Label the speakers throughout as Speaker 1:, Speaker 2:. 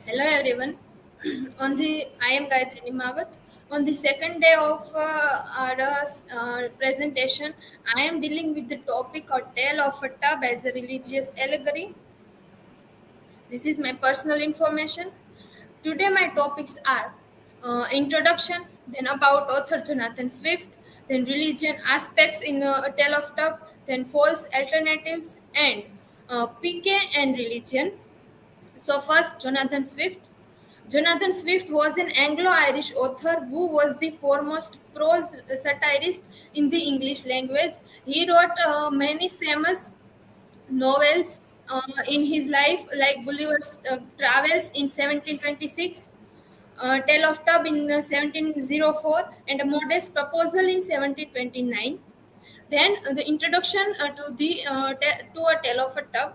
Speaker 1: Hello everyone. I am Gayatri Nimawat. On the second day of our presentation, I am dealing with the topic or tale of a tub as a religious allegory. This is my personal information. Today my topics are introduction, then about author Jonathan Swift, then religion aspects in a tale of tub, then false alternatives, and PK and religion. So first, Jonathan Swift. Jonathan Swift was an Anglo-Irish author who was the foremost prose satirist in the English language. He wrote many famous novels in his life, like Gulliver's Travels in 1726, Tale of Tub in 1704, and A Modest Proposal in 1729. Then the introduction to A Tale of a Tub.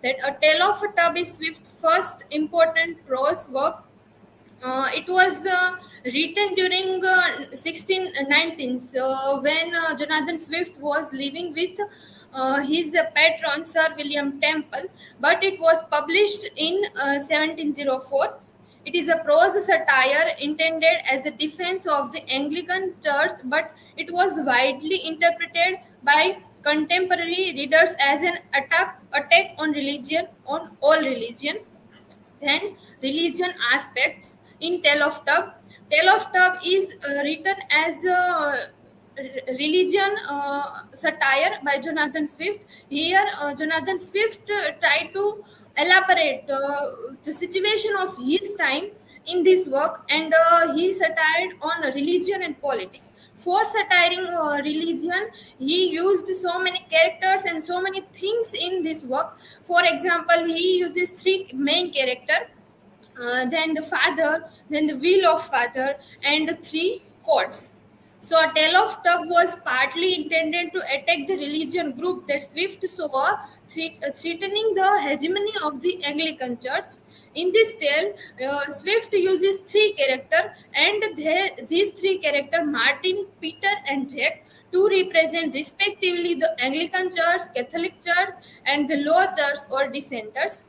Speaker 1: That A Tale of a Tub is Swift's first important prose work. It was written during 1619, so when Jonathan Swift was living with his patron Sir William Temple, but it was published in 1704. It is a prose satire intended as a defense of the Anglican Church, but it was widely interpreted by contemporary readers as an attack on religion, on all religion. Then religion aspects in Tale of Tub. Tale of Tub is written as a religion satire by Jonathan Swift. Here, Jonathan Swift tried to elaborate the situation of his time in this work, and he satired on religion and politics. For satiring religion, he used so many characters and so many things in this work. For example, he uses three main characters, then the father, then the wheel of father, and the three courts. So, a tale of Tub was partly intended to attack the religion group that Swift saw threatening the hegemony of the Anglican Church. In this tale, Swift uses three characters, and these three characters, Martin, Peter, and Jack, to represent respectively the Anglican Church, Catholic Church, and the Low Church or dissenters.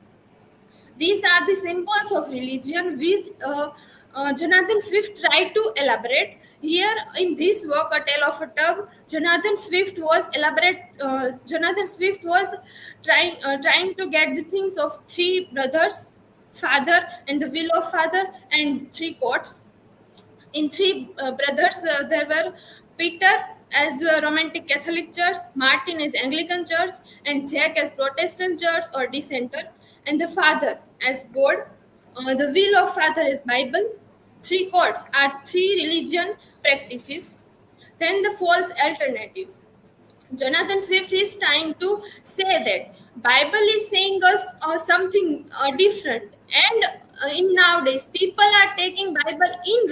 Speaker 1: These are the symbols of religion which Jonathan Swift tried to elaborate. Here in this work, A Tale of a Tub, Jonathan Swift was trying to get the things of three brothers, father and the will of father, and three courts. In three brothers, there were Peter as Romantic Catholic Church, Martin as Anglican Church, and Jack as Protestant Church or Dissenter, and the Father as God. The will of Father is Bible. Three courts are three religion practices. Then the false alternatives. Jonathan Swift is trying to say that Bible is saying us something different, and in nowadays people are taking Bible in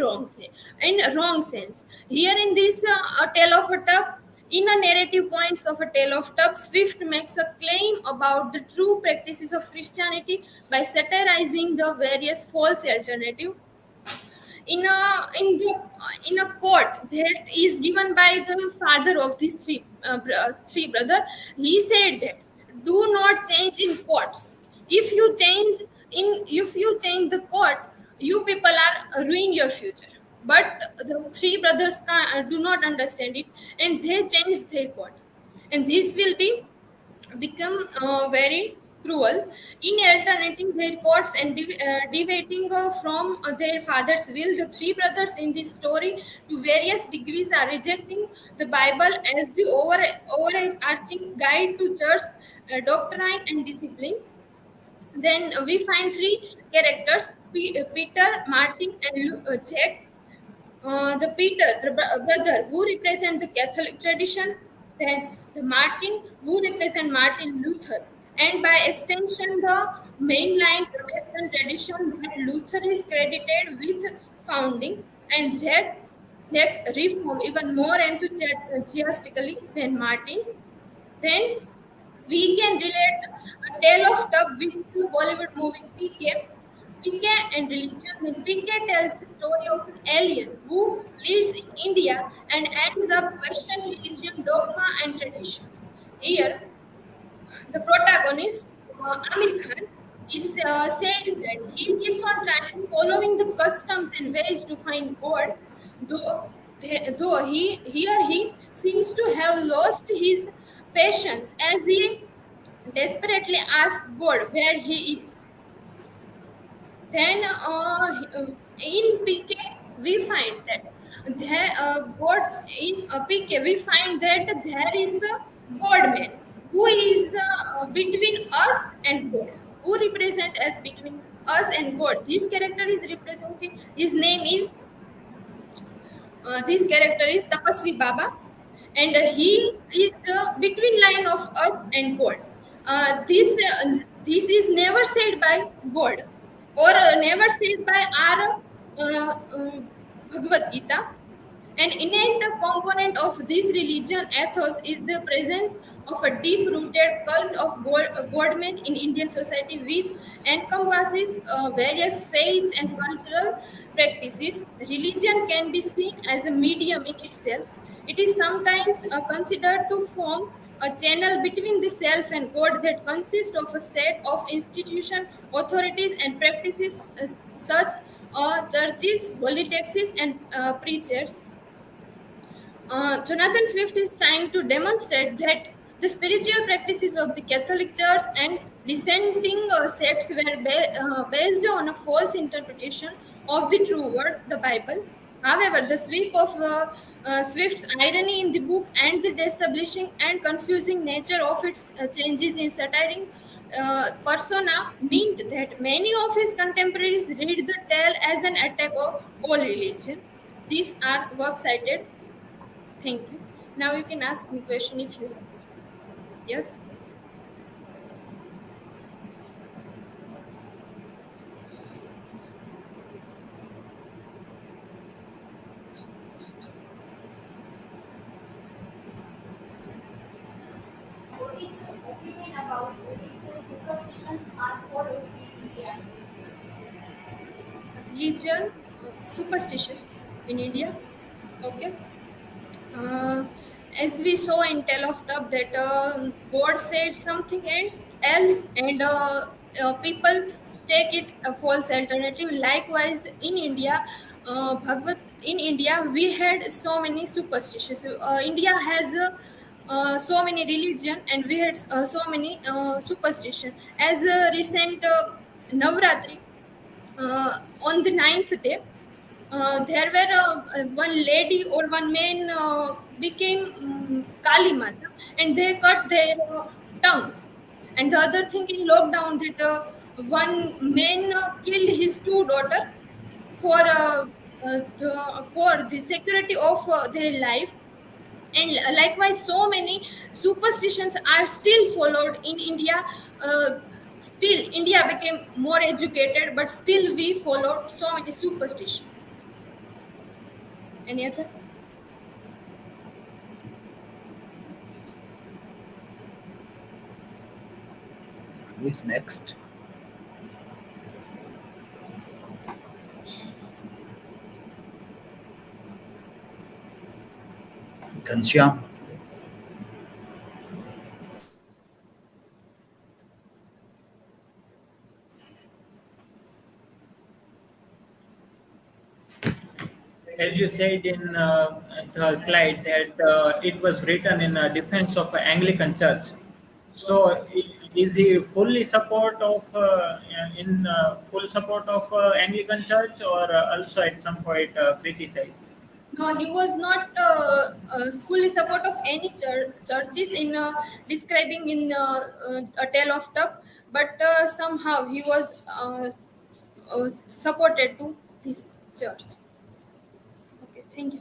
Speaker 1: wrong sense. Here in this A Tale of a Tub, in a narrative points of A Tale of Tub, Swift makes a claim about the true practices of Christianity by satirizing the various false alternative in a quote that is given by the father of these three brother. He said that do not change in quotes. If you change the quote, you people are ruining your future. But the three brothers do not understand it, and they changed their quote, and this will be become very cruel in alternating their courts and deviating from their father's will. The three brothers in this story to various degrees are rejecting the Bible as the overarching guide to church doctrine and discipline. Then we find three characters, Peter, Martin, and Jack. The Peter, the brother, who represent the Catholic tradition, then the Martin, who represent Martin Luther, and by extension, the mainline Protestant tradition that Luther is credited with founding, and Jack's reform even more enthusiastically than Martin's. Then we can relate A Tale of Tub with the Bollywood movie PK. PK and religion. Then PK tells the story of an alien who lives in India and ends up questioning religion, dogma, and tradition. Here, the protagonist, Amir Khan. says that he keeps on trying following the customs and ways to find God, though though he seems to have lost his patience as he desperately asks God where he is. Then in PK we find that there God in PK we find that there is a God man who is between us and God, who represent as between us and God. This character is representing. His name is this character is Tapasvi Baba, and he is the between line of us and God. This is never said by God or never said by our Bhagavad Gita. An innate component of this religion ethos is the presence of a deep-rooted cult of godmen in Indian society, which encompasses various faiths and cultural practices. Religion can be seen as a medium in itself. It is sometimes considered to form a channel between the self and God that consists of a set of institutions, authorities, and practices such churches, holy texts, and preachers. Jonathan Swift is trying to demonstrate that the spiritual practices of the Catholic Church and dissenting sects were based on a false interpretation of the true word, the Bible. However, the sweep of Swift's irony in the book and the destabilizing and confusing nature of its changes in satiric persona meant that many of his contemporaries read the tale as an attack of all religion. These are works cited. Thank you. Now you can ask me question if you want. Yes.
Speaker 2: What is your opinion about religious superstitions are followed in India?
Speaker 1: Religion, superstition in India. Okay. Uh, as we saw in Tale of Tub that God said something and else, and people take it a false alternative. Likewise, in India, in India, we had so many superstitions. India has so many religion, and we had so many superstition. As a recent Navratri, on the ninth day, there were one lady or one man became Kali Mata, and they cut their tongue. And the other thing in lockdown that one man killed his two daughter for for the security of their life. And likewise, so many superstitions are still followed in India. Uh, Still, India became more educated, but still we followed so many superstitions. Any other?
Speaker 3: Who is next? Ghanshyam.
Speaker 4: As you said in the slide that it was written in defense of Anglican Church. So is he fully support of in full support of Anglican Church, or also at some point criticize?
Speaker 1: No, he was not fully support of any churches in describing in a tale of Tub, but somehow he was supported to this church. Okay, thank you.